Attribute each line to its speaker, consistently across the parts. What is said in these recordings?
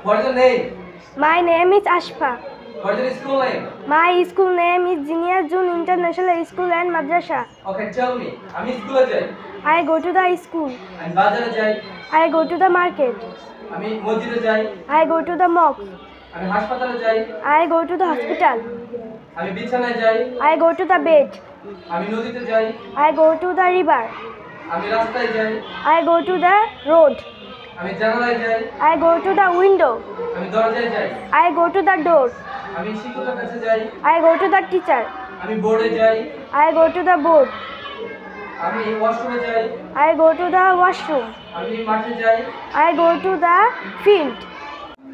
Speaker 1: What is your name?
Speaker 2: My name is Ashfa.
Speaker 1: What is your school name?
Speaker 2: My school name is Junior June International School and Madrasa.
Speaker 1: Okay, tell me. আমি স্কুলে যাই।
Speaker 2: I go to the school.
Speaker 1: আমি বাজারে যাই।
Speaker 2: I go to the market.
Speaker 1: আমি মসজিদে যাই।
Speaker 2: I go to the mosque.
Speaker 1: আমি হাসপাতালে যাই।
Speaker 2: I go to the hospital.
Speaker 1: আমি বিছানায় যাই।
Speaker 2: I go to the bed.
Speaker 1: আমি নদীতে যাই।
Speaker 2: I go to the river.
Speaker 1: আমি রাস্তায় যাই।
Speaker 2: I go to the road.
Speaker 1: আমি জানালায় যাই।
Speaker 2: I go to the window.
Speaker 1: আমি দরজায় যাই।
Speaker 2: I go to the door.
Speaker 1: আমি শিক্ষকের কাছে যাই।
Speaker 2: I go to the teacher.
Speaker 1: আমি বোর্ডে যাই।
Speaker 2: I go to the board.
Speaker 1: আমি ওয়াশরুমে যাই।
Speaker 2: I go to the washroom.
Speaker 1: আমি মাঠে যাই।
Speaker 2: I go to the field.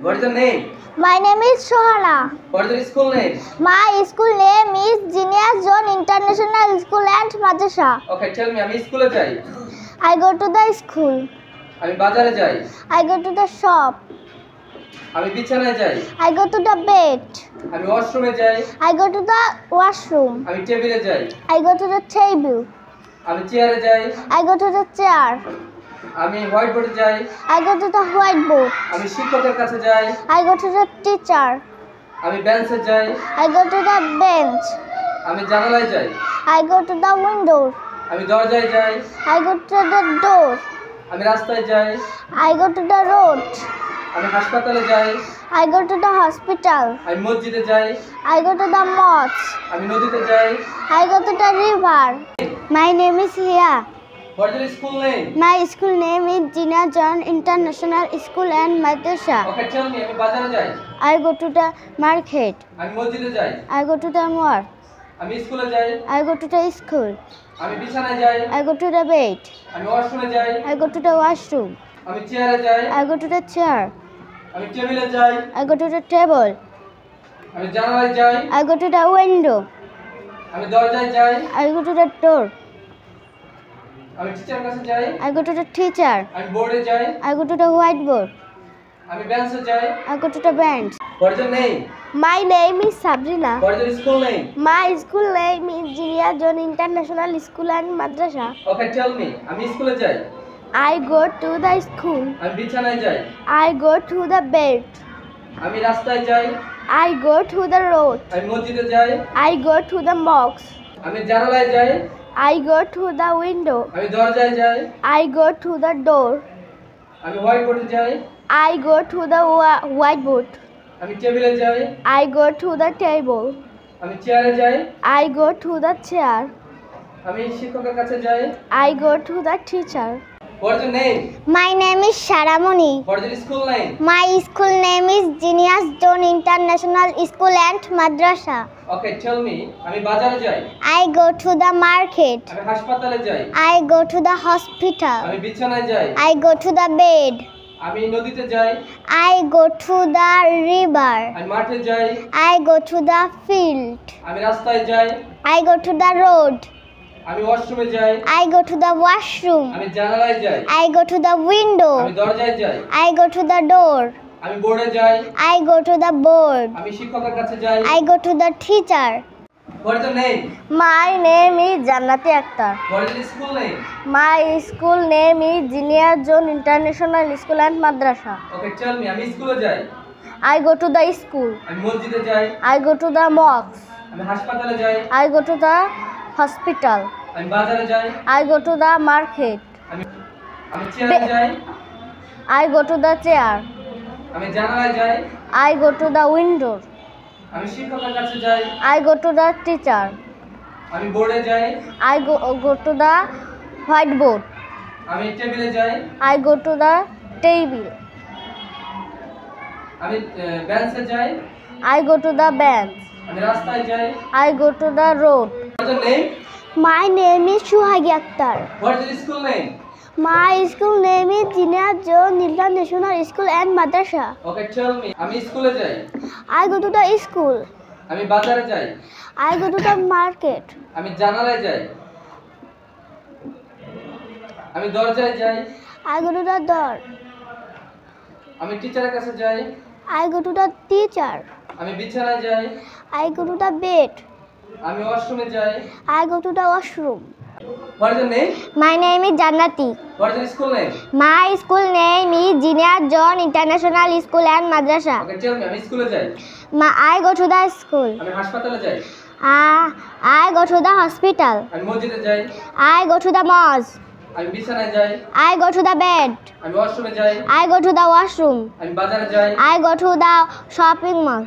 Speaker 1: What is your name?
Speaker 3: My name is Shohana.
Speaker 1: What is your school name?
Speaker 3: My school name is Junior Zone International School and Madrasa.
Speaker 1: Okay, tell me. আমি স্কুলে যাই।
Speaker 3: I go to the school.
Speaker 1: আমি বাজারে যাই।
Speaker 3: I go to the shop.
Speaker 1: আমি বিছানায় যাই।
Speaker 3: I go to the bed.
Speaker 1: আমি ওয়াশরুমে যাই।
Speaker 3: I go to the washroom.
Speaker 1: আমি টেবিলে যাই।
Speaker 3: I go to the table.
Speaker 1: আমি চেয়ারে যাই।
Speaker 3: I go to the chair.
Speaker 1: আমি হোয়াইট বোর্ডে যাই।
Speaker 3: I go to the whiteboard.
Speaker 1: আমি শিক্ষকের কাছে যাই।
Speaker 3: I go to the teacher.
Speaker 1: আমি বেঞ্চে যাই।
Speaker 3: I go to the bench.
Speaker 1: আমি জানালায় যাই।
Speaker 3: I go to the window.
Speaker 1: আমি দরজায় যাই।
Speaker 3: I go to the door.
Speaker 1: আমি রাস্তায় যাই।
Speaker 3: I go to the road.
Speaker 1: আমি হাসপাতালে যাই।
Speaker 3: I go to the hospital.
Speaker 1: আমি মসজিদে যাই।
Speaker 3: I go to the mosque.
Speaker 1: আমি নদীতে যাই।
Speaker 3: I go to the river. My name is Hiya.
Speaker 1: What is your school name?
Speaker 3: My school name is Junior John International School and Madrasa.
Speaker 1: Okay, tell me. আমি বাজারে যাই।
Speaker 3: I go to the market.
Speaker 1: আমি মসজিদে যাই।
Speaker 3: I go to the mosque.
Speaker 1: আমি স্কুলে যাই।
Speaker 3: I go to the school.
Speaker 1: আমি বিছানায় যাই।
Speaker 3: I go to the bed.
Speaker 1: আমি ওয়াশরুমে যাই।
Speaker 3: I go to the washroom.
Speaker 1: আমি চেয়ারে যাই।
Speaker 3: I go to the chair.
Speaker 1: আমি টেবিলে যাই।
Speaker 3: I go to the table.
Speaker 1: আমি জানালায় যাই।
Speaker 3: I go to the window.
Speaker 1: আমি দরজায় যাই।
Speaker 3: I go to the door.
Speaker 1: আমি টিচারের কাছে যাই।
Speaker 3: I go to the teacher.
Speaker 1: আমি বোর্ডে যাই।
Speaker 3: I go to the whiteboard.
Speaker 1: আমি বেঞ্চে যাই।
Speaker 3: I go to the bench.
Speaker 1: What is your name?
Speaker 2: My name is Sabrina.
Speaker 1: What is your school name?
Speaker 2: My school name is Junior John International School and Madrasa.
Speaker 1: Okay, tell me. আমি স্কুলে যাই।
Speaker 2: I go to the school.
Speaker 1: আমি বিছানায় যাই।
Speaker 2: I go to the bed.
Speaker 1: আমি রাস্তায় যাই।
Speaker 2: I go to the road.
Speaker 1: আমি মসজিদে যাই।
Speaker 2: I go to the mosque.
Speaker 1: আমি জানালায় যাই।
Speaker 2: I go to the window.
Speaker 1: আমি দরজায় যাই।
Speaker 2: I go to the door.
Speaker 1: আমি হোয়াইট বোর্ডে যাই।
Speaker 2: I go to the whiteboard.
Speaker 1: আমি টেবিলে যাই।
Speaker 2: I go to the table.
Speaker 1: আমি চেয়ারে যাই।
Speaker 2: I go to the chair.
Speaker 1: আমি শিক্ষকের কাছে যাই।
Speaker 2: I go to the teacher.
Speaker 1: What is your name?
Speaker 3: My name is Sharamoni.
Speaker 1: What is your school name?
Speaker 3: My school name is Junior John International School and Madrasa.
Speaker 1: Okay, tell me. আমি বাজারে যাই।
Speaker 3: I go to the market.
Speaker 1: আমি হাসপাতালে যাই।
Speaker 3: I go to the hospital.
Speaker 1: আমি বিছানায় যাই।
Speaker 3: I go to the bed.
Speaker 1: আমি নদীতে যাই।
Speaker 3: I go to the river.
Speaker 1: আমি মাঠে যাই।
Speaker 3: I go to the field.
Speaker 1: আমি রাস্তায় যাই।
Speaker 3: I go to the road.
Speaker 1: আমি ওয়াশরুমে যাই।
Speaker 3: I go to the washroom.
Speaker 1: আমি জানালায় যাই।
Speaker 3: I go to the window.
Speaker 1: আমি দরজায় যাই।
Speaker 3: I go to the door.
Speaker 1: আমি বোর্ডে যাই।
Speaker 3: I go to the board.
Speaker 1: আমি শিক্ষকের কাছে যাই।
Speaker 3: I go to the teacher.
Speaker 1: What is your name?
Speaker 2: My name is Jannati Akhtar.
Speaker 1: What is your school name?
Speaker 2: My school name is Junior John International School and Madrasa.
Speaker 1: Okay, tell me. আমি স্কুলে যাই।
Speaker 2: I go to the school.
Speaker 1: আমি মসজিদে যাই।
Speaker 2: I go to the mosque.
Speaker 1: আমি হাসপাতালে যাই।
Speaker 2: I go to the hospital.
Speaker 1: আমি বাজারে যাই।
Speaker 2: I go to the market.
Speaker 1: আমি চেয়ারে যাই।
Speaker 2: I go to the chair.
Speaker 1: আমি জানালায় যাই।
Speaker 2: I go to the window.
Speaker 1: আমি শিক্ষকের কাছে যাই।
Speaker 2: I go to the teacher.
Speaker 1: আমি বোর্ডে যাই।
Speaker 2: I go to the whiteboard.
Speaker 1: আমি টেবিলে যাই।
Speaker 2: I go to the table.
Speaker 1: আমি বেঞ্চে যাই।
Speaker 2: I go to the bench.
Speaker 1: আমি রাস্তায় যাই।
Speaker 2: I go to the road.
Speaker 1: What is your name?
Speaker 3: My name is Shuhagi Akhtar.
Speaker 1: What is your school name?
Speaker 3: My school name is Junior John International School and Madrasa.
Speaker 1: Okay, tell me. আমি স্কুলে যাই।
Speaker 3: I go to the school.
Speaker 1: আমি বাজারে যাই।
Speaker 3: I go to the market.
Speaker 1: আমি জানালায় যাই। আমি দরজায় যাই।
Speaker 3: I go to the door.
Speaker 1: আমি টিচারের কাছে যাই।
Speaker 3: I go to the teacher.
Speaker 1: আমি বিছানায় যাই।
Speaker 3: I go to the bed.
Speaker 1: আমি ওয়াশরুমে যাই।
Speaker 3: I go to the washroom.
Speaker 1: What is your name?
Speaker 3: My name is Jannati.
Speaker 1: What is your school name?
Speaker 3: My school name is Junior John International School and Madrasa.
Speaker 1: Okay, tell me, আমি স্কুলে যাই।
Speaker 3: I go to the school.
Speaker 1: আমি হাসপাতালে যাই।
Speaker 3: I go to the hospital.
Speaker 1: আমি মসজিদে যাই।
Speaker 3: I go to the mosque.
Speaker 1: আমি বিছানায় যাই।
Speaker 3: I go to the bed.
Speaker 1: আমি ওয়াশরুমে যাই।
Speaker 3: I go to the washroom.
Speaker 1: আমি বাজারে যাই।
Speaker 3: I go to the shopping mall.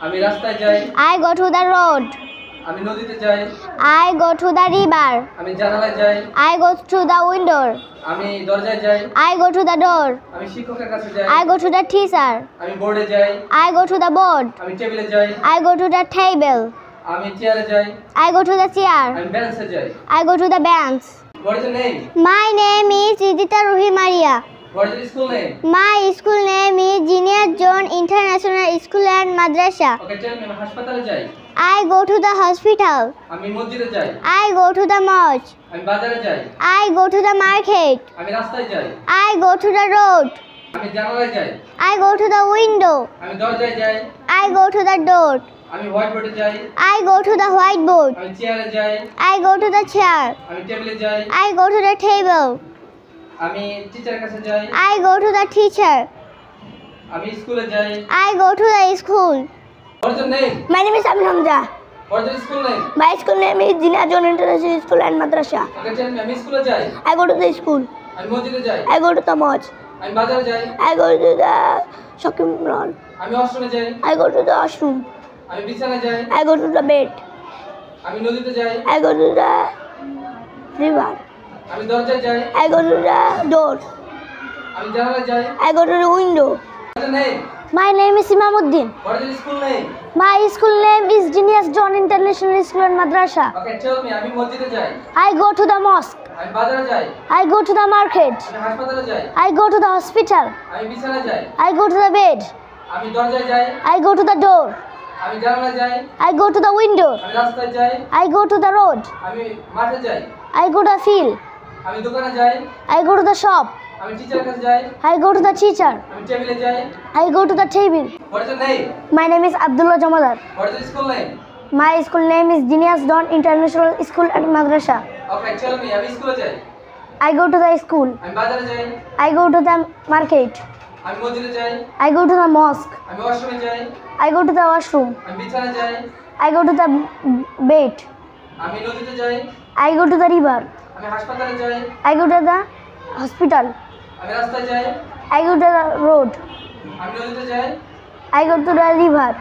Speaker 1: আমি রাস্তায় যাই।
Speaker 3: I go to the road.
Speaker 1: আমি নদীতে যাই।
Speaker 3: I go to the river.
Speaker 1: আমি জানালায় যাই।
Speaker 3: I go to the window.
Speaker 1: আমি দরজায় যাই।
Speaker 3: I go to the door.
Speaker 1: আমি শিক্ষকের কাছে যাই।
Speaker 3: I go to the teacher.
Speaker 1: আমি বোর্ডে যাই।
Speaker 3: I go to the board.
Speaker 1: আমি টেবিলে যাই।
Speaker 3: I go to the table.
Speaker 1: আমি চেয়ারে যাই।
Speaker 3: I go to the chair.
Speaker 1: আমি বেঞ্চে যাই।
Speaker 3: I go to the bench.
Speaker 1: What is your name?
Speaker 3: My name is Idita Ruhi Maria.
Speaker 1: What is your school name?
Speaker 3: My school name is Junior John International School and Madrasa.
Speaker 1: Okay, tell me, আমি হাসপাতালে যাই।
Speaker 3: I go to the hospital.
Speaker 1: আমি মসজিদে যাই।
Speaker 3: I go to the mosque.
Speaker 1: আমি বাজারে যাই।
Speaker 3: I go to the market.
Speaker 1: আমি রাস্তায় যাই।
Speaker 3: I go to the road.
Speaker 1: আমি জানালায় যাই।
Speaker 3: I go to the window.
Speaker 1: আমি দরজায় যাই।
Speaker 3: I go to the door.
Speaker 1: আমি হোয়াইট বোর্ডে যাই।
Speaker 3: I go to the whiteboard.
Speaker 1: আমি চেয়ারে যাই।
Speaker 3: I go to the chair.
Speaker 1: আমি টেবিলে যাই।
Speaker 3: I go to the table.
Speaker 1: আমি টিচারের কাছে যাই।
Speaker 3: I go to the teacher.
Speaker 1: আমি স্কুলে যাই।
Speaker 3: I go to the school.
Speaker 1: What is your name?
Speaker 2: My name is Amin Hamza.
Speaker 1: What is your school name?
Speaker 2: My school name is Junior John International School and Madrasa.
Speaker 1: Okay, tell me, আমি স্কুলে যাই।
Speaker 2: I go to the school.
Speaker 1: আমি মসজিদে যাই।
Speaker 2: I go to the mosque.
Speaker 1: আমি বাজারে যাই।
Speaker 2: I go to the shopping mall.
Speaker 1: আমি ওয়াশরুমে যাই।
Speaker 2: I go to the washroom.
Speaker 1: আমি বিছানায় যাই।
Speaker 2: I go to the bed.
Speaker 1: আমি নদীতে যাই।
Speaker 2: I go to the river.
Speaker 1: আমি দরজায় যাই।
Speaker 2: I go to the door.
Speaker 1: আমি জানালায় যাই।
Speaker 2: I go to the window.
Speaker 1: What is your name?
Speaker 2: My name is Imamuddin.
Speaker 1: What is your school name?
Speaker 2: My school name is Junior John International School and Madrasa.
Speaker 1: Okay, tell me, আমি মসজিদে যাই।
Speaker 2: I go to the mosque.
Speaker 1: আমি বাজারে যাই।
Speaker 2: I go to the market.
Speaker 1: আমি হাসপাতালে যাই।
Speaker 2: I go to the hospital.
Speaker 1: আমি বিছানায় যাই।
Speaker 2: I go to the bed.
Speaker 1: আমি দরজায় যাই।
Speaker 2: I go to the door.
Speaker 1: আমি জানালায় যাই।
Speaker 2: I go to the window.
Speaker 1: আমি রাস্তায় যাই।
Speaker 2: I go to the road.
Speaker 1: আমি মাঠে যাই।
Speaker 2: I go to the field.
Speaker 1: আমি দোকানে যাই।
Speaker 2: I go to the shop.
Speaker 1: আমি টিচারের কাছে যাই।
Speaker 2: I go to the teacher.
Speaker 1: আমি টেবিলে যাই।
Speaker 2: I go to the table.
Speaker 1: What is your name?
Speaker 2: My name is Abdullah Jamadar.
Speaker 1: What is your school name?
Speaker 2: My school name is Junior John International School and Madrasa.
Speaker 1: Okay, tell me, আমি স্কুলে যাই।
Speaker 2: I go to the school.
Speaker 1: আমি বাজারে যাই।
Speaker 2: I go to the market.
Speaker 1: আমি মসজিদে যাই।
Speaker 2: I go to the mosque.
Speaker 1: আমি ওয়াশরুমে যাই।
Speaker 2: I go to the washroom.
Speaker 1: আমি বিছানায় যাই।
Speaker 2: I go to the bed.
Speaker 1: আমি নদীতে যাই।
Speaker 2: I go to the river.
Speaker 1: আমি হাসপাতালে যাই।
Speaker 2: I go to the hospital.
Speaker 1: আমি রাস্তায় যাই।
Speaker 2: I go to the road.
Speaker 1: আমি নদীতে যাই।
Speaker 2: I go to the river.